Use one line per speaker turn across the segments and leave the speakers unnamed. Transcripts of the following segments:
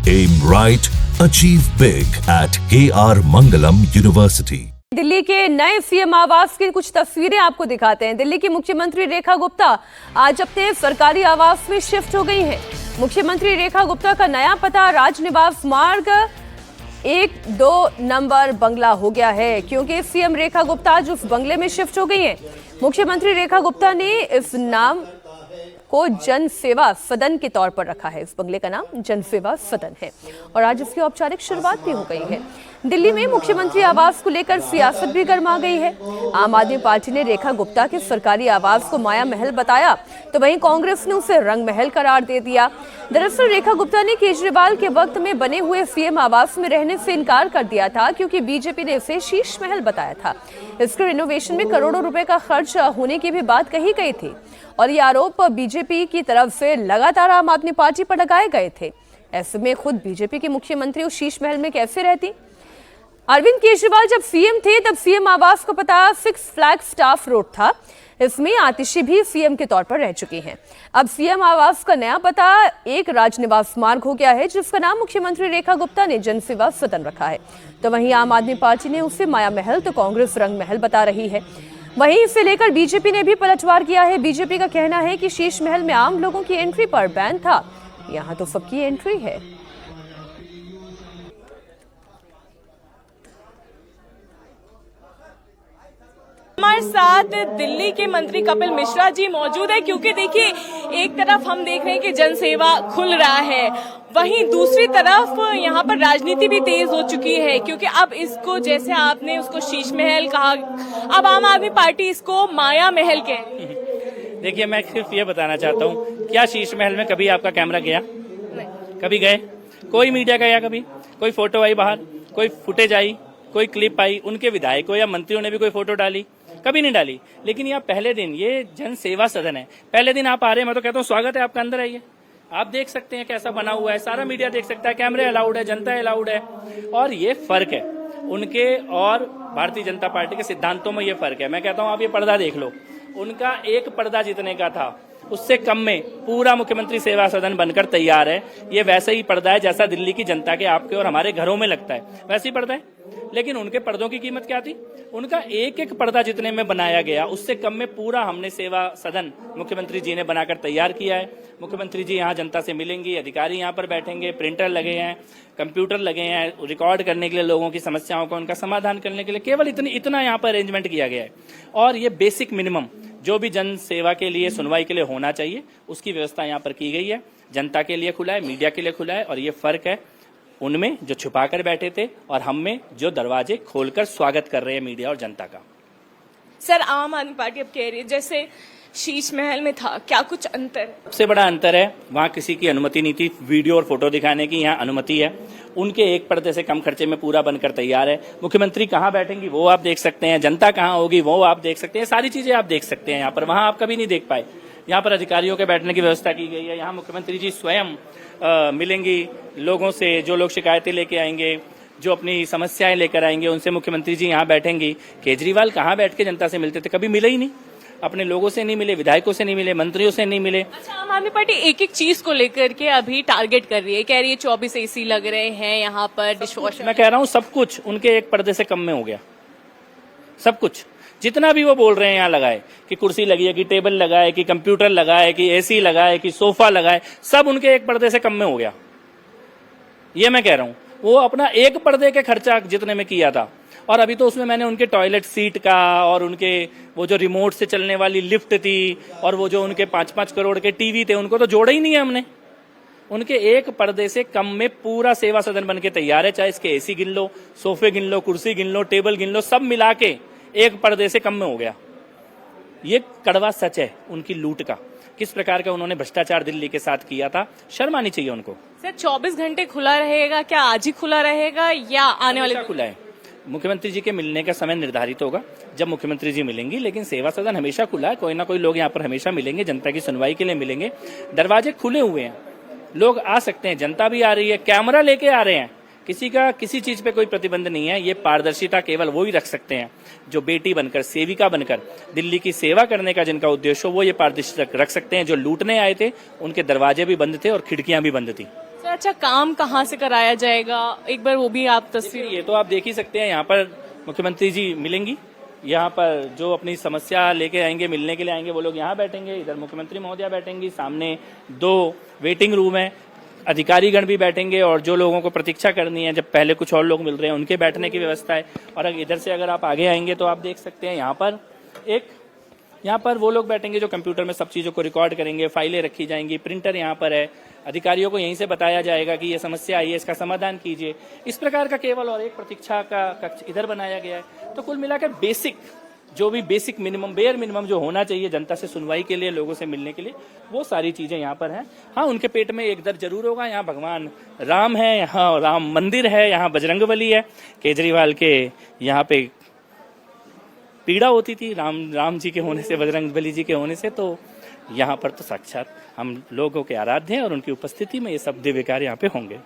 Aim right, achieve big at KR Mangalam University.
Delhi के नए CM आवास की कुछ तस्वीरें आपको दिखाते हैं। दिल्ली की मुख्यमंत्री रेखा गुप्ता आज अपने सरकारी आवास में शिफ्ट हो गई हैं। मुख्यमंत्री रेखा गुप्ता का नया पता राजनिवास मार्ग 1-2 नंबर बंगला हो गया है, क्योंकि सीएम रेखा गुप्ता आज उस बंगले में शिफ्ट हो गई हैं। मुख्यमंत्री रेखा गुप्ता ने इस नाम को जन सेवा सदन के तौर पर रखा है। इस बंगले का नाम जन सेवा सदन है और आज इसकी औपचारिक शुरुआत भी हो गई है। दिल्ली में मुख्यमंत्री आवास को लेकर सियासत भी गर्मा गई है। आम आदमी पार्टी ने रेखा गुप्ता के सरकारी आवास को माया महल बताया, तो वहीं कांग्रेस ने उसे रंग महल करार दे दिया। दरअसल रेखा गुप्ता ने केजरीवाल के वक्त में बने हुए सीएम आवास में रहने से इनकार कर दिया था, क्योंकि बीजेपी ने इसे शीश महल बताया था। इसके रिनोवेशन में करोड़ों रुपए का खर्च होने की भी बात कही गई थी और ये आरोप बीजेपी की तरफ से लगातार आम आदमी पार्टी पर लगाए गए थे। ऐसे में खुद बीजेपी के मुख्यमंत्री उस शीश महल में कैसे रहती? अरविंद केजरीवाल जब सीएम थे तब सीएम आवास का पता 6 फ्लैग स्टाफ रोड था। इसमें आतिशी भी सीएम के तौर पर रह चुकी हैं। अब सीएम आवास का नया पता 1 राजनिवास मार्ग हो गया है, जिसका नाम मुख्यमंत्री रेखा गुप्ता ने जन सेवा सदन रखा है। तो वहीं आम आदमी पार्टी ने उसे माया महल तो कांग्रेस रंग महल बता रही है। वहीं इसे लेकर बीजेपी ने भी पलटवार किया है। बीजेपी का कहना है कि शीश महल में आम लोगों की एंट्री पर बैन था, यहाँ तो सबकी एंट्री है।
हमारे साथ दिल्ली के मंत्री कपिल मिश्रा जी मौजूद है, क्योंकि देखिए एक तरफ हम देख रहे हैं कि जनसेवा खुल रहा है, वहीं दूसरी तरफ यहाँ पर राजनीति भी तेज हो चुकी है, क्योंकि अब इसको जैसे आपने उसको शीश महल कहा, अब आम आदमी पार्टी इसको माया महल कह रही है।
देखिए मैं सिर्फ ये बताना चाहता हूँ, क्या शीश महल में कभी आपका कैमरा गया? कभी गए? कोई मीडिया गया? कभी कोई फोटो आई बाहर, कोई फुटेज आई, कोई क्लिप आई, उनके विधायकों या मंत्रियों ने भी कोई फोटो डाली? कभी नहीं डाली। लेकिन यह पहले दिन, ये जन सेवा सदन है, पहले दिन आप आ रहे हैं, मैं तो कहता हूँ स्वागत है आपका, अंदर आइए। आप देख सकते हैं कैसा बना हुआ है, सारा मीडिया देख सकता है, कैमरे अलाउड है, जनता अलाउड है। और ये फर्क है उनके और भारतीय जनता पार्टी के सिद्धांतों में, ये फर्क है। मैं कहता हूँ आप ये पर्दा देख लो, उनका एक पर्दा जितने का था उससे कम में पूरा मुख्यमंत्री सेवा सदन बनकर तैयार है। ये वैसे ही पर्दा है जैसा दिल्ली की जनता के, आपके और हमारे घरों में लगता है, वैसे ही पर्दा है। लेकिन उनके पर्दों की कीमत क्या थी? उनका एक एक पर्दा जितने में बनाया गया उससे कम में पूरा हमने सेवा सदन मुख्यमंत्री जी ने बनाकर तैयार किया है। मुख्यमंत्री जी यहाँ जनता से मिलेंगी, अधिकारी यहाँ पर बैठेंगे, प्रिंटर लगे हैं, कंप्यूटर लगे हैं, रिकॉर्ड करने के लिए लोगों की समस्याओं को उनका समाधान करने के लिए केवल इतना यहाँ पर अरेंजमेंट किया गया है। और ये बेसिक मिनिमम जो भी जन सेवा के लिए, सुनवाई के लिए होना चाहिए, उसकी व्यवस्था यहाँ पर की गई है। जनता के लिए खुला है, मीडिया के लिए खुला है। और ये फर्क है उनमें जो छुपाकर बैठे थे और हम में जो दरवाजे खोलकर स्वागत कर रहे हैं मीडिया और जनता का।
सर, आम आदमी पार्टी अब कह रही है जैसे शीश महल में था, क्या कुछ अंतर?
सबसे बड़ा अंतर है, वहाँ किसी की अनुमति नहीं थी वीडियो और फोटो दिखाने की, यहाँ अनुमति है। उनके एक पर्दे से कम खर्चे में पूरा बनकर तैयार है। मुख्यमंत्री कहाँ बैठेंगी वो आप देख सकते हैं, जनता कहाँ होगी वो आप देख सकते हैं, सारी चीजें आप देख सकते हैं यहाँ पर। वहाँ आप कभी नहीं देख पाए। यहाँ पर अधिकारियों के बैठने की व्यवस्था की गई है। यहाँ मुख्यमंत्री जी स्वयं मिलेंगी लोगों से, जो लोग शिकायतें लेके आएंगे, जो अपनी समस्याएं लेकर आएंगे, उनसे मुख्यमंत्री जी यहाँ बैठेंगी। केजरीवाल कहाँ बैठ के जनता से मिलते थे? कभी मिले ही नहीं, अपने लोगों से नहीं मिले, विधायकों से नहीं मिले, मंत्रियों से नहीं मिले।
अच्छा, आम आदमी पार्टी एक एक चीज को लेकर के अभी टारगेट कर रही है, कह रही है 24 AC लग रहे हैं यहाँ पर, डिशवॉशर।
मैं कह रहा हूँ सब कुछ उनके एक पर्दे से कम में हो गया। सब कुछ जितना भी वो बोल रहे हैं यहाँ लगाए, कि कुर्सी लगी है, कि टेबल लगाए, कि कंप्यूटर लगाए, कि AC लगाए, कि सोफा लगाए, सब उनके एक पर्दे से कम में हो गया। ये मैं कह रहा हूँ, वो अपना एक पर्दे के खर्चा जितने में किया था। और अभी तो उसमें मैंने उनके टॉयलेट सीट का और उनके वो जो रिमोट से चलने वाली लिफ्ट थी और वो जो उनके 5-5 करोड़ के टीवी थे, उनको तो जोड़ा ही नहीं है हमने। उनके एक पर्दे से कम में पूरा सेवा सदन बन के तैयार है। चाहे इसके AC गिन लो, सोफे गिन लो, कुर्सी गिन लो, टेबल गिन लो, सब मिला के एक पर्दे से कम में हो गया। ये कड़वा सच है उनकी लूट का, किस प्रकार का उन्होंने भ्रष्टाचार दिल्ली के साथ किया था। शर्म आनी चाहिए उनको।
सर, 24 घंटे खुला रहेगा क्या? आज ही खुला रहेगा या आने वाले?
खुला है। मुख्यमंत्री जी के मिलने का समय निर्धारित होगा जब मुख्यमंत्री जी मिलेंगी, लेकिन सेवा सदन हमेशा खुला है। कोई ना कोई लोग यहाँ पर हमेशा मिलेंगे, जनता की सुनवाई के लिए मिलेंगे। दरवाजे खुले हुए हैं, लोग आ सकते हैं, जनता भी आ रही है, कैमरा लेके आ रहे हैं। किसी का किसी चीज पे कोई प्रतिबंध नहीं है। ये पारदर्शिता केवल वो ही रख सकते हैं जो बेटी बनकर, सेविका बनकर दिल्ली की सेवा करने का जिनका उद्देश्य हो, वो ये पारदर्शिता रख सकते हैं। जो लूटने आए थे उनके दरवाजे भी बंद थे और खिड़कियां भी बंद थी।
सर अच्छा काम कहाँ से कराया जाएगा, एक बार वो भी आप तस्वीर।
ये तो आप देख ही सकते हैं, यहाँ पर मुख्यमंत्री जी मिलेंगी, यहाँ पर जो अपनी समस्या लेके आएंगे, मिलने के लिए आएंगे, वो लोग यहाँ बैठेंगे, इधर मुख्यमंत्री महोदया बैठेंगी, सामने 2 वेटिंग रूम है, अधिकारीगण भी बैठेंगे और जो लोगों को प्रतीक्षा करनी है, जब पहले कुछ और लोग मिल रहे हैं उनके बैठने की व्यवस्था है। और इधर से अगर आप आगे आएंगे तो आप देख सकते हैं यहाँ पर वो लोग बैठेंगे जो कंप्यूटर में सब चीज़ों को रिकॉर्ड करेंगे, फाइलें रखी जाएंगी, प्रिंटर यहाँ पर है, अधिकारियों को यहीं से बताया जाएगा कि ये समस्या आई है, इसका समाधान कीजिए। इस प्रकार का केवल और एक प्रतीक्षा का कक्ष इधर बनाया गया है। तो कुल मिलाकर बेसिक मिनिमम, बेयर मिनिमम जो होना चाहिए जनता से सुनवाई के लिए, लोगों से मिलने के लिए, वो सारी चीजें यहाँ पर हैं। हाँ, उनके पेट में एक दर्द जरूर होगा, यहाँ भगवान राम है, यहाँ राम मंदिर है, यहाँ बजरंगबली है, केजरीवाल के यहाँ पे पीड़ा होती थी राम जी के होने से, बजरंगबली जी के होने से, तो यहाँ पर तो साक्षात हम लोगों के आराध्य हैं और उनकी उपस्थिति में ये सब दिव्य कार्य यहाँ पे होंगे।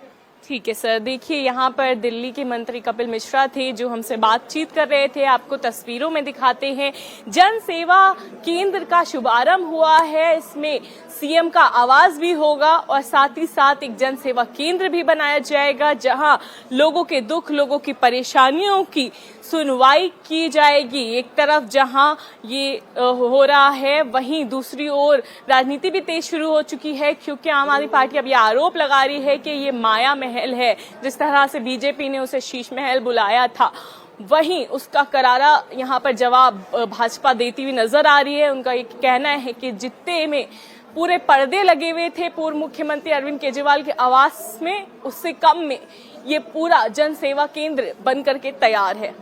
ठीक है सर, देखिए यहाँ पर दिल्ली के मंत्री कपिल मिश्रा थे जो हमसे बातचीत कर रहे थे। आपको तस्वीरों में दिखाते हैं, जन सेवा केंद्र का शुभारंभ हुआ है, इसमें सीएम का आवास भी होगा और साथ ही साथ एक जन सेवा केंद्र भी बनाया जाएगा जहां लोगों के दुख, लोगों की परेशानियों की सुनवाई की जाएगी। एक तरफ जहां ये हो रहा है, वहीं दूसरी ओर राजनीति भी तेज शुरू हो चुकी है, क्योंकि आम आदमी पार्टी अब ये आरोप लगा रही है कि ये माया महल है। जिस तरह से बीजेपी ने उसे शीश महल बुलाया था, वहीं उसका करारा यहाँ पर जवाब भाजपा देती हुई नजर आ रही है। उनका ये कहना है कि जितने में पूरे पर्दे लगे हुए थे पूर्व मुख्यमंत्री अरविंद केजरीवाल के आवास में, उससे कम में ये पूरा जन सेवा केंद्र बन करके तैयार है।